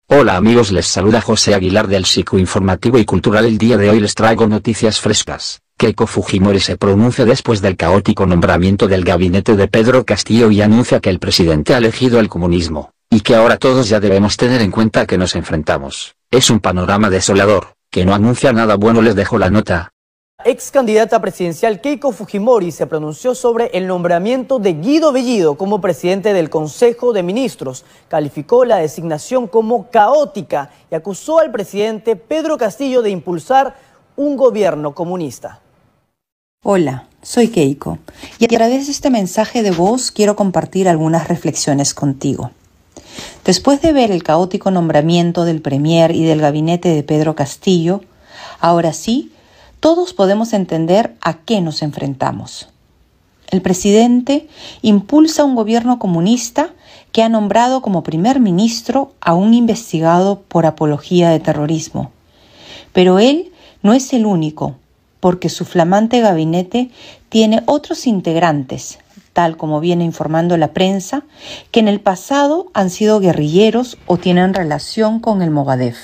Hola amigos, les saluda José Aguilar del Psicoinformativo y Cultural. El día de hoy les traigo noticias frescas. Keiko Fujimori se pronuncia después del caótico nombramiento del gabinete de Pedro Castillo y anuncia que el presidente ha elegido el comunismo, y que ahora todos ya debemos tener en cuenta que nos enfrentamos. Es un panorama desolador, que no anuncia nada bueno. Les dejo la nota. Ex candidata presidencial Keiko Fujimori se pronunció sobre el nombramiento de Guido Bellido como presidente del Consejo de Ministros. Calificó la designación como caótica y acusó al presidente Pedro Castillo de impulsar un gobierno comunista. Hola, soy Keiko y a través de este mensaje de voz quiero compartir algunas reflexiones contigo. Después de ver el caótico nombramiento del Premier y del gabinete de Pedro Castillo, ahora sí, todos podemos entender a qué nos enfrentamos. El presidente impulsa un gobierno comunista que ha nombrado como primer ministro a un investigado por apología de terrorismo. Pero él no es el único, porque su flamante gabinete tiene otros integrantes, tal como viene informando la prensa, que en el pasado han sido guerrilleros o tienen relación con el Mogadef.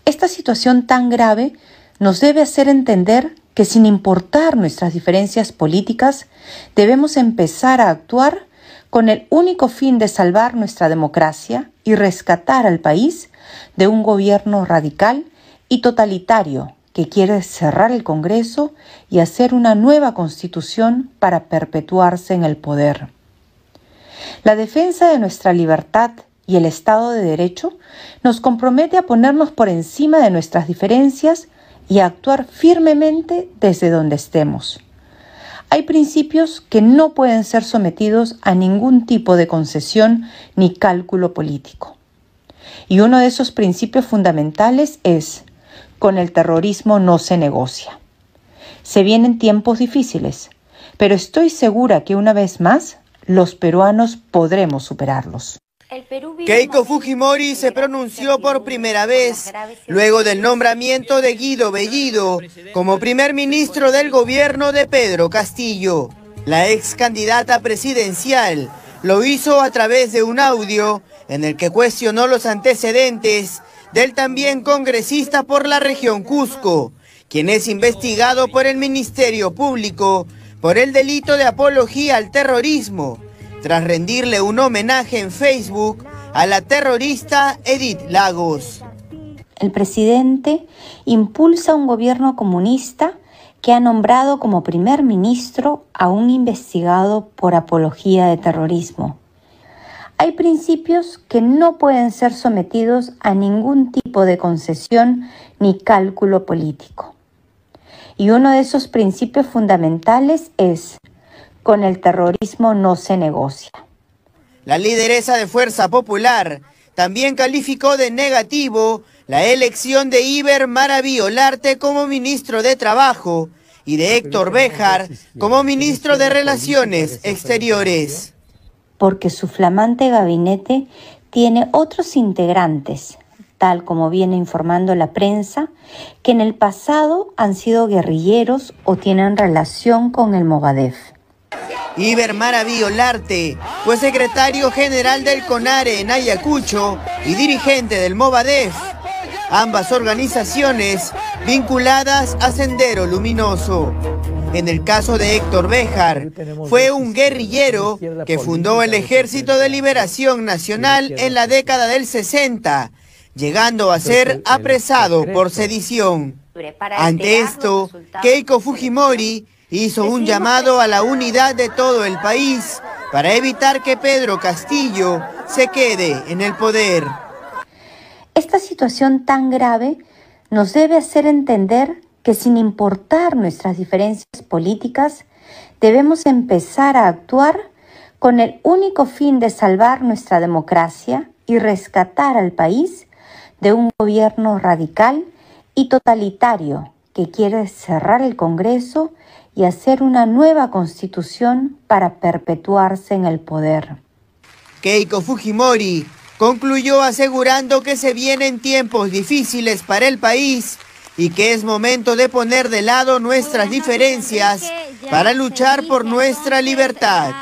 Esta situación tan grave nos debe hacer entender que sin importar nuestras diferencias políticas, debemos empezar a actuar con el único fin de salvar nuestra democracia y rescatar al país de un gobierno radical y totalitario que quiere cerrar el Congreso y hacer una nueva constitución para perpetuarse en el poder. La defensa de nuestra libertad y el Estado de Derecho nos compromete a ponernos por encima de nuestras diferencias y a actuar firmemente desde donde estemos. Hay principios que no pueden ser sometidos a ningún tipo de concesión ni cálculo político. Y uno de esos principios fundamentales es: con el terrorismo no se negocia. Se vienen tiempos difíciles, pero estoy segura que una vez más los peruanos podremos superarlos. Keiko Fujimori se pronunció por primera vez luego del nombramiento de Guido Bellido como primer ministro del gobierno de Pedro Castillo. La ex candidata presidencial lo hizo a través de un audio en el que cuestionó los antecedentes del también congresista por la región Cusco, quien es investigado por el Ministerio Público por el delito de apología al terrorismo, tras rendirle un homenaje en Facebook a la terrorista Edith Lagos. El presidente impulsa un gobierno comunista que ha nombrado como primer ministro a un investigado por apología de terrorismo. Hay principios que no pueden ser sometidos a ningún tipo de concesión ni cálculo político. Y uno de esos principios fundamentales es: con el terrorismo no se negocia. La lideresa de Fuerza Popular también calificó de negativo la elección de Iber Maraví Olarte como ministro de Trabajo y de Héctor Béjar como ministro de Relaciones Exteriores. Porque su flamante gabinete tiene otros integrantes, tal como viene informando la prensa, que en el pasado han sido guerrilleros o tienen relación con el Mogadef. Iber Maraví Olarte fue secretario general del CONARE en Ayacucho y dirigente del Movadef, ambas organizaciones vinculadas a Sendero Luminoso. En el caso de Héctor Béjar, fue un guerrillero que fundó el Ejército de Liberación Nacional en la década del 60, llegando a ser apresado por sedición. Ante esto, Keiko Fujimori hizo un llamado a la unidad de todo el país para evitar que Pedro Castillo se quede en el poder. Esta situación tan grave nos debe hacer entender que sin importar nuestras diferencias políticas, debemos empezar a actuar con el único fin de salvar nuestra democracia y rescatar al país de un gobierno radical y totalitario que quiere cerrar el Congreso y hacer una nueva constitución para perpetuarse en el poder. Keiko Fujimori concluyó asegurando que se vienen tiempos difíciles para el país y que es momento de poner de lado nuestras diferencias para luchar por nuestra libertad.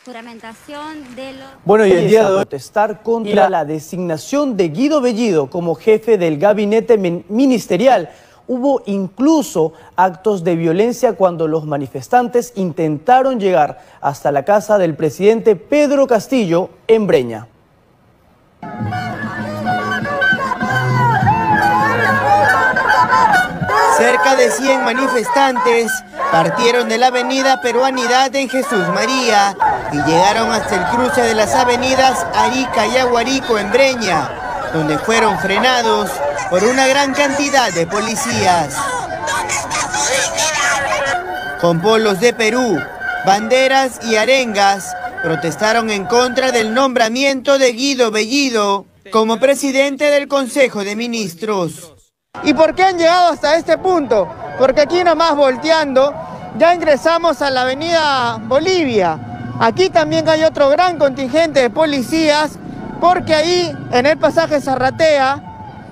juramentación de los... Bueno, y el día de hoy protestar contra la designación de Guido Bellido como jefe del gabinete ministerial. Hubo incluso actos de violencia cuando los manifestantes intentaron llegar hasta la casa del presidente Pedro Castillo en Breña. Cerca de 100 manifestantes partieron de la avenida Peruanidad en Jesús María y llegaron hasta el cruce de las avenidas Arica y Aguarico en Breña, donde fueron frenados por una gran cantidad de policías. Con polos de Perú, banderas y arengas, protestaron en contra del nombramiento de Guido Bellido como presidente del Consejo de Ministros. ¿Y por qué han llegado hasta este punto? Porque aquí nomás volteando ya ingresamos a la avenida Bolivia. Aquí también hay otro gran contingente de policías, porque ahí en el pasaje Zarratea,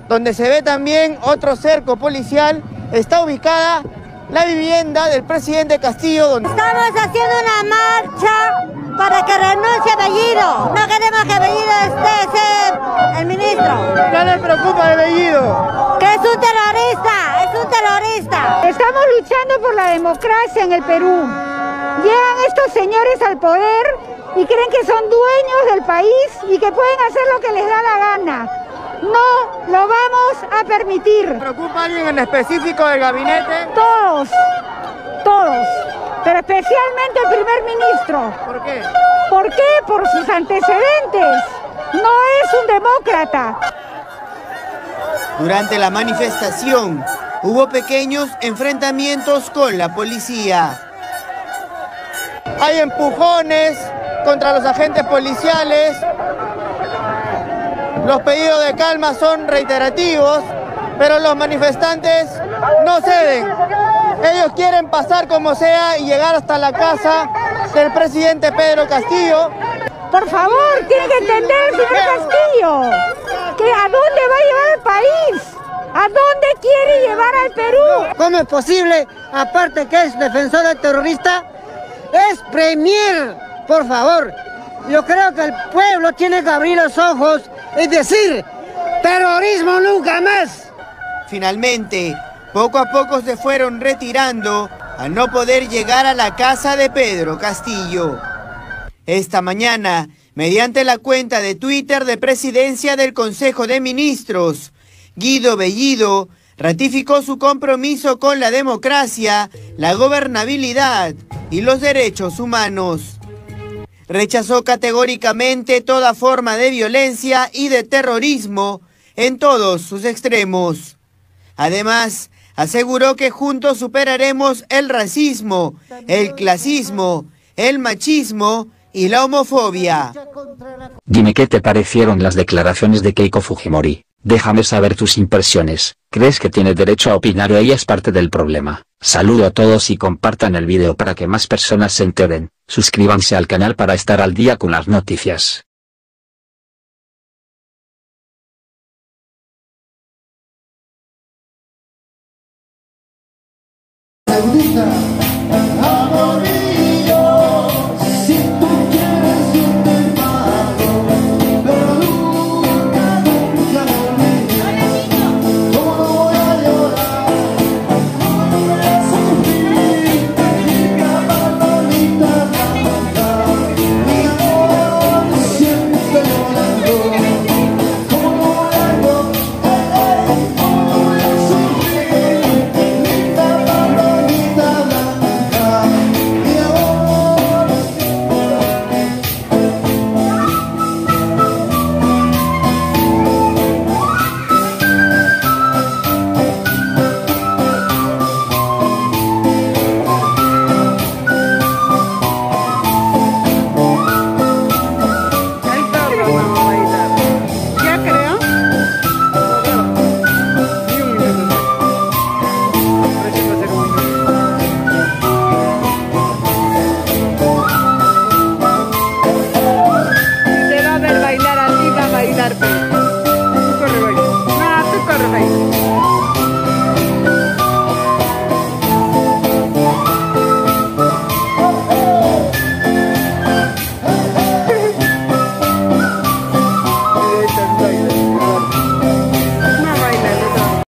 donde se ve también otro cerco policial, está ubicada la vivienda del presidente Castillo. Estamos haciendo una marcha para que renuncie Bellido. No queremos que Bellido esté el ministro. ¿Qué le preocupa de Bellido? Que es un terrorista, es un terrorista. Estamos luchando por la democracia en el Perú. Llegan estos señores al poder y creen que son dueños del país y que pueden hacer lo que les da la gana. No lo vamos a permitir. ¿Preocupa a alguien en específico del gabinete? Todos, pero especialmente el primer ministro. ¿Por qué? ¿Por qué? Por sus antecedentes. No es un demócrata. Durante la manifestación hubo pequeños enfrentamientos con la policía. Hay empujones contra los agentes policiales. Los pedidos de calma son reiterativos, pero los manifestantes no ceden. Ellos quieren pasar como sea y llegar hasta la casa del presidente Pedro Castillo. Por favor, tiene que entender, señor Castillo, que a dónde va a llevar el país, a dónde quiere llevar al Perú. ¿Cómo es posible, aparte que es defensor del terrorista, es premier? Por favor, yo creo que el pueblo tiene que abrir los ojos y decir, terrorismo nunca más. Finalmente, poco a poco se fueron retirando al no poder llegar a la casa de Pedro Castillo. Esta mañana, mediante la cuenta de Twitter de Presidencia del Consejo de Ministros, Guido Bellido ratificó su compromiso con la democracia, la gobernabilidad y los derechos humanos. Rechazó categóricamente toda forma de violencia y de terrorismo en todos sus extremos. Además, aseguró que juntos superaremos el racismo, el clasismo, el machismo y la homofobia. Dime qué te parecieron las declaraciones de Keiko Fujimori. Déjame saber tus impresiones. ¿Crees que tiene derecho a opinar o ella es parte del problema? Saludo a todos y compartan el video para que más personas se enteren. Suscríbanse al canal para estar al día con las noticias. Saudita.